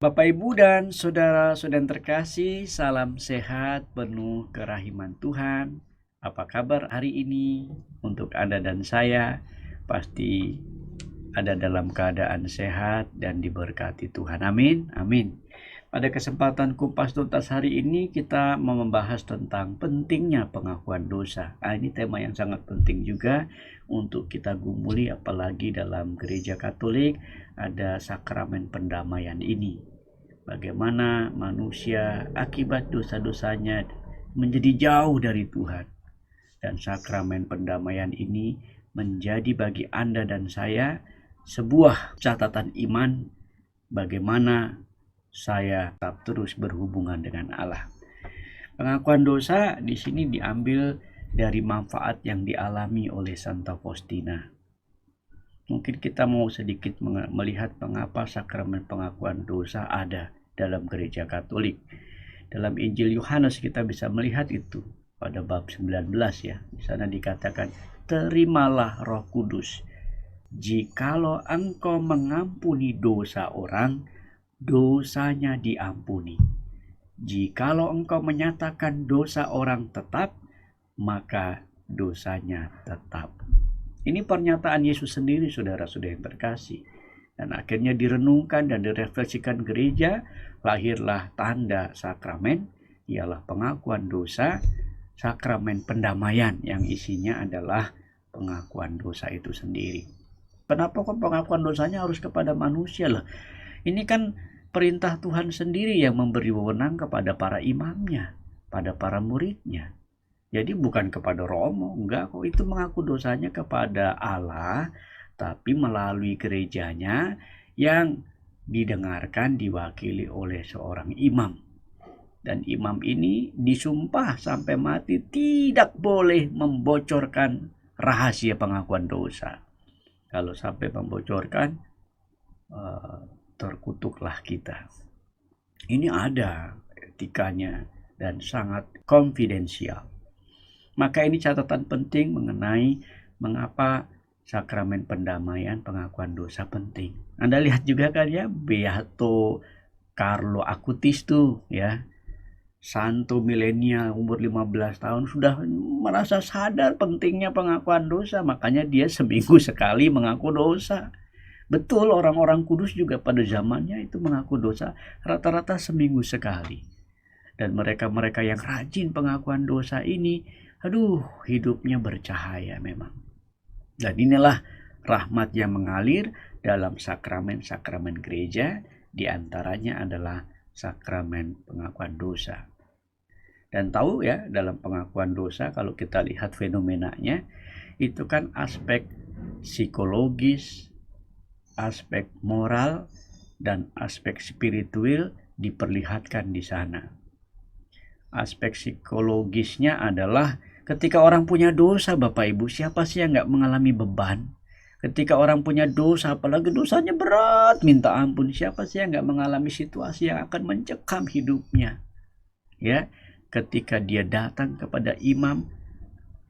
Bapak, Ibu, dan saudara-saudara terkasih, salam sehat penuh kerahiman Tuhan. Apa kabar hari ini untuk Anda dan saya? Pasti ada dalam keadaan sehat dan diberkati Tuhan. Amin. Amin. Pada kesempatan Kupas Tuntas hari ini kita mau membahas tentang pentingnya pengakuan dosa. Ini tema yang sangat penting juga untuk kita gumuli, apalagi dalam gereja Katolik ada sakramen pendamaian ini. Bagaimana manusia akibat dosa-dosanya menjadi jauh dari Tuhan. Dan sakramen pendamaian ini menjadi bagi Anda dan saya sebuah catatan iman bagaimana saya tetap terus berhubungan dengan Allah. Pengakuan dosa di sini diambil dari manfaat yang dialami oleh Santa Faustina. Mungkin kita mau sedikit melihat mengapa sakramen pengakuan dosa ada dalam gereja Katolik. Dalam Injil Yohanes kita bisa melihat itu pada bab 19 ya. Di sana dikatakan, "Terimalah Roh Kudus. Jikalau engkau mengampuni dosa orang, dosanya diampuni. Jikalau engkau menyatakan dosa orang tetap, maka dosanya tetap." Ini pernyataan Yesus sendiri, saudara-saudara yang terkasih. Dan akhirnya direnungkan dan direfleksikan gereja, lahirlah tanda sakramen, ialah pengakuan dosa, sakramen pendamaian yang isinya adalah pengakuan dosa itu sendiri. Kenapa kok pengakuan dosanya harus kepada manusia lah? Ini kan perintah Tuhan sendiri yang memberi wewenang kepada para imamnya, pada para muridnya. Jadi bukan kepada Romo, enggak kok, itu mengaku dosanya kepada Allah, tapi melalui gerejanya yang didengarkan diwakili oleh seorang imam. Dan imam ini disumpah sampai mati tidak boleh membocorkan rahasia pengakuan dosa. Kalau sampai membocorkan, terkutuklah kita. Ini ada etikanya dan sangat konfidensial. Maka ini catatan penting mengenai mengapa sakramen pendamaian pengakuan dosa penting. Anda lihat juga kan ya, Beato Carlo Acutis tuh ya, Santo milenial umur 15 tahun sudah merasa sadar pentingnya pengakuan dosa, makanya dia seminggu sekali mengaku dosa. Betul, orang-orang kudus juga pada zamannya itu mengaku dosa rata-rata seminggu sekali. Dan mereka-mereka yang rajin pengakuan dosa ini, hidupnya bercahaya memang. Dan inilah rahmat yang mengalir dalam sakramen-sakramen gereja, diantaranya adalah sakramen pengakuan dosa. Dan tahu ya, dalam pengakuan dosa kalau kita lihat fenomenanya, itu kan aspek psikologis, aspek moral, dan aspek spiritual diperlihatkan di sana. Aspek psikologisnya adalah ketika orang punya dosa, Bapak Ibu, siapa sih yang gak mengalami beban? Ketika orang punya dosa, apalagi dosanya berat, minta ampun, siapa sih yang gak mengalami situasi yang akan mencekam hidupnya? Ya, ketika dia datang kepada imam,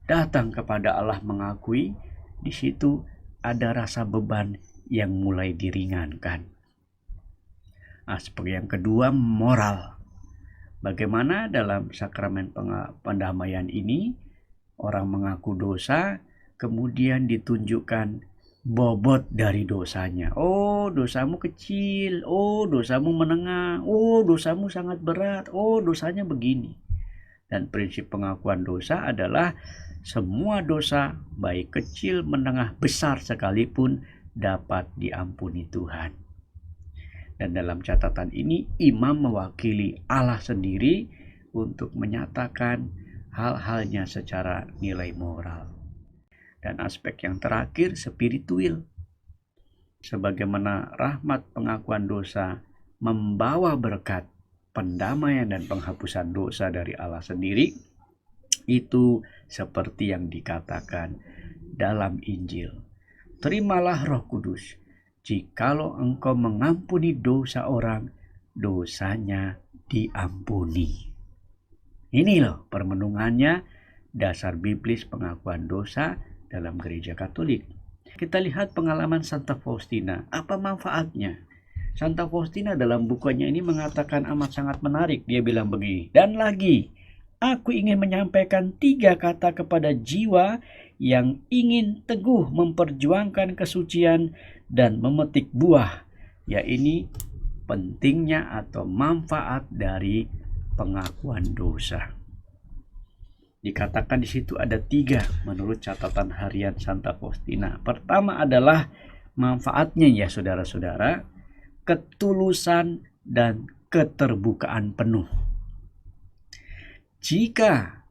datang kepada Allah mengakui, di situ ada rasa beban yang mulai diringankan. Aspek yang kedua, moral. Bagaimana dalam sakramen pendamaian ini orang mengaku dosa, kemudian ditunjukkan bobot dari dosanya. Oh, dosamu kecil. Oh, dosamu menengah. Oh, dosamu sangat berat. Oh, dosanya begini. Dan prinsip pengakuan dosa adalah semua dosa, baik kecil, menengah, besar sekalipun, dapat diampuni Tuhan. Dan dalam catatan ini, imam mewakili Allah sendiri untuk menyatakan hal-halnya secara nilai moral. Dan aspek yang terakhir, spiritual. Sebagaimana rahmat pengakuan dosa membawa berkat pendamaian dan penghapusan dosa dari Allah sendiri, itu seperti yang dikatakan dalam Injil. Terimalah Roh Kudus. Jikalau engkau mengampuni dosa orang, dosanya diampuni. Ini loh permenungannya, dasar biblis pengakuan dosa dalam gereja Katolik. Kita lihat pengalaman Santa Faustina. Apa manfaatnya? Santa Faustina dalam bukunya ini mengatakan amat sangat menarik. Dia bilang begini, dan lagi, aku ingin menyampaikan 3 kata kepada jiwa yang ingin teguh memperjuangkan kesucian dan memetik buah, yaitu pentingnya atau manfaat dari pengakuan dosa. Dikatakan di situ ada 3 menurut catatan harian Santa Faustina. Pertama adalah manfaatnya ya saudara-saudara, ketulusan dan keterbukaan penuh. Jika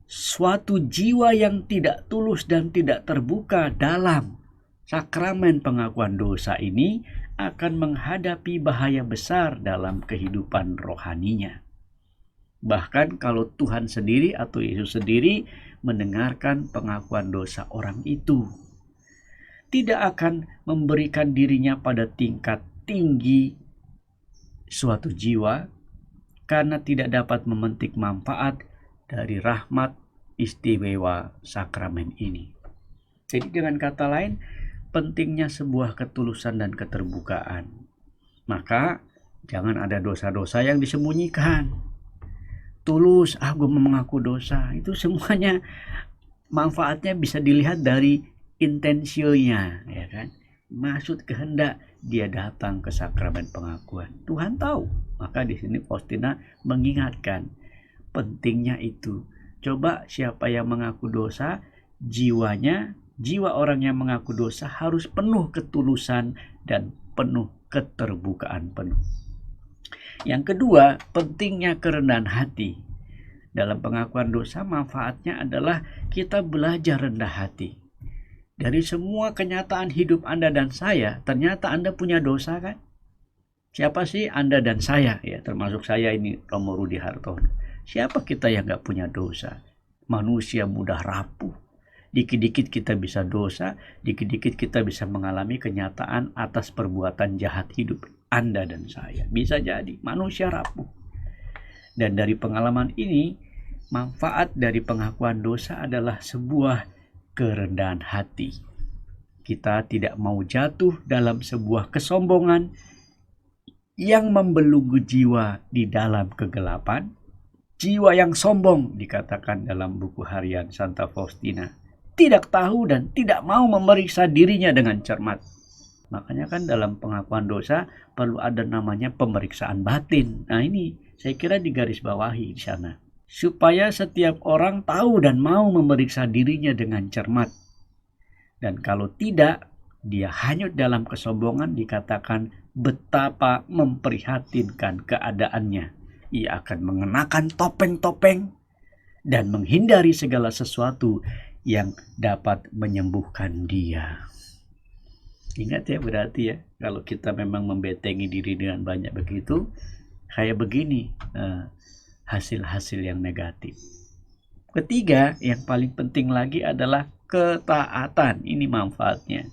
suatu jiwa yang tidak tulus dan tidak terbuka dalam sakramen pengakuan dosa ini akan menghadapi bahaya besar dalam kehidupan rohaninya. Bahkan kalau Tuhan sendiri atau Yesus sendiri mendengarkan pengakuan dosa orang itu, tidak akan memberikan dirinya pada tingkat tinggi suatu jiwa karena tidak dapat memetik manfaat dari rahmat istimewa sakramen ini. Jadi dengan kata lain, pentingnya sebuah ketulusan dan keterbukaan. Maka jangan ada dosa-dosa yang disembunyikan. Tulus, gue mengaku dosa, itu semuanya manfaatnya bisa dilihat dari intensionya, ya kan? Maksud kehendak dia datang ke sakramen pengakuan. Tuhan tahu. Maka di sini Faustina mengingatkan pentingnya itu. Coba siapa yang mengaku dosa, jiwa orang yang mengaku dosa harus penuh ketulusan dan penuh keterbukaan penuh. Yang kedua, pentingnya kerendahan hati. Dalam pengakuan dosa, manfaatnya adalah kita belajar rendah hati. Dari semua kenyataan hidup Anda dan saya, ternyata Anda punya dosa kan? Siapa sih Anda dan saya? Ya, termasuk saya ini, Romo Rudi Hartono. Siapa kita yang gak punya dosa? Manusia mudah rapuh. Dikit-dikit kita bisa dosa, dikit-dikit kita bisa mengalami kenyataan atas perbuatan jahat hidup Anda dan saya. Bisa jadi manusia rapuh. Dan dari pengalaman ini, manfaat dari pengakuan dosa adalah sebuah kerendahan hati. Kita tidak mau jatuh dalam sebuah kesombongan yang membelenggu jiwa di dalam kegelapan. Jiwa yang sombong, dikatakan dalam buku harian Santa Faustina, tidak tahu dan tidak mau memeriksa dirinya dengan cermat. Makanya kan dalam pengakuan dosa perlu ada namanya pemeriksaan batin. Nah ini saya kira digarisbawahi di sana. Supaya setiap orang tahu dan mau memeriksa dirinya dengan cermat. Dan kalau tidak, dia hanyut dalam kesombongan, dikatakan betapa memprihatinkan keadaannya. Ia akan mengenakan topeng-topeng dan menghindari segala sesuatu yang dapat menyembuhkan dia. Ingat ya, berarti ya, kalau kita memang membentengi diri dengan banyak begitu, kayak begini hasil-hasil yang negatif. Ketiga, yang paling penting lagi adalah ketaatan. Ini manfaatnya.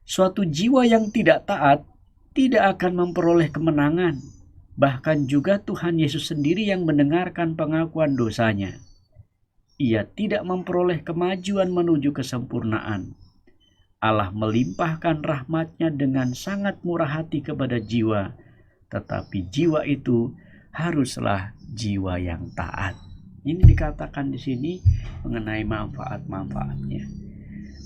Suatu jiwa yang tidak taat tidak akan memperoleh kemenangan. Bahkan juga Tuhan Yesus sendiri yang mendengarkan pengakuan dosanya. Ia tidak memperoleh kemajuan menuju kesempurnaan. Allah melimpahkan rahmat-Nya dengan sangat murah hati kepada jiwa. Tetapi jiwa itu haruslah jiwa yang taat. Ini dikatakan di sini mengenai manfaat-manfaatnya.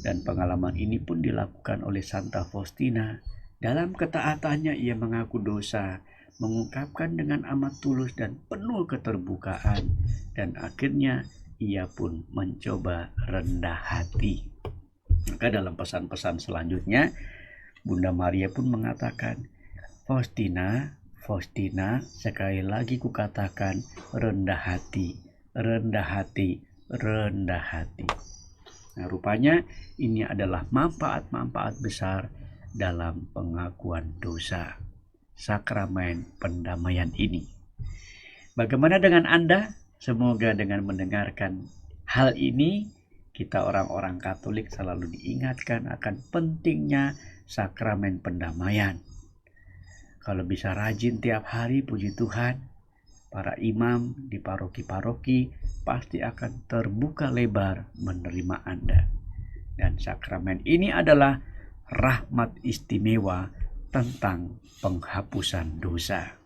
Dan pengalaman ini pun dilakukan oleh Santa Faustina. Dalam ketaatannya ia mengaku dosa, mengungkapkan dengan amat tulus dan penuh keterbukaan. Dan akhirnya ia pun mencoba rendah hati. Maka dalam pesan-pesan selanjutnya, Bunda Maria pun mengatakan, Faustina, sekali lagi kukatakan rendah hati, rendah hati, rendah hati. Nah, rupanya ini adalah manfaat-manfaat besar dalam pengakuan dosa, sakramen pendamaian ini. Bagaimana dengan Anda? Semoga dengan mendengarkan hal ini, kita orang-orang Katolik selalu diingatkan akan pentingnya sakramen pendamaian. Kalau bisa rajin tiap hari, puji Tuhan, para imam di paroki-paroki pasti akan terbuka lebar menerima Anda. Dan sakramen ini adalah rahmat istimewa tentang penghapusan dosa.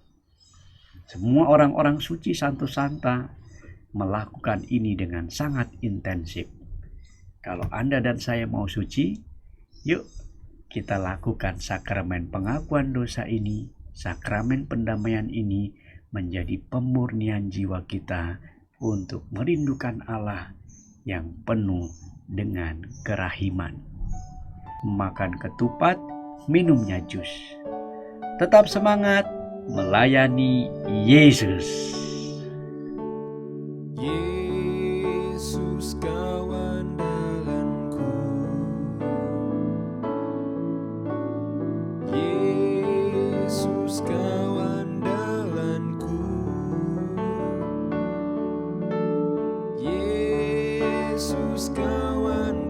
Semua orang-orang suci Santo Santa melakukan ini dengan sangat intensif. Kalau Anda dan saya mau suci, yuk kita lakukan sakramen pengakuan dosa ini, sakramen pendamaian ini menjadi pemurnian jiwa kita untuk merindukan Allah yang penuh dengan kerahiman. Makan ketupat, minumnya jus. Tetap semangat melayani Yesus. Yesus kau andalanku, Yesus kau andalanku, Yesus kau andalanku.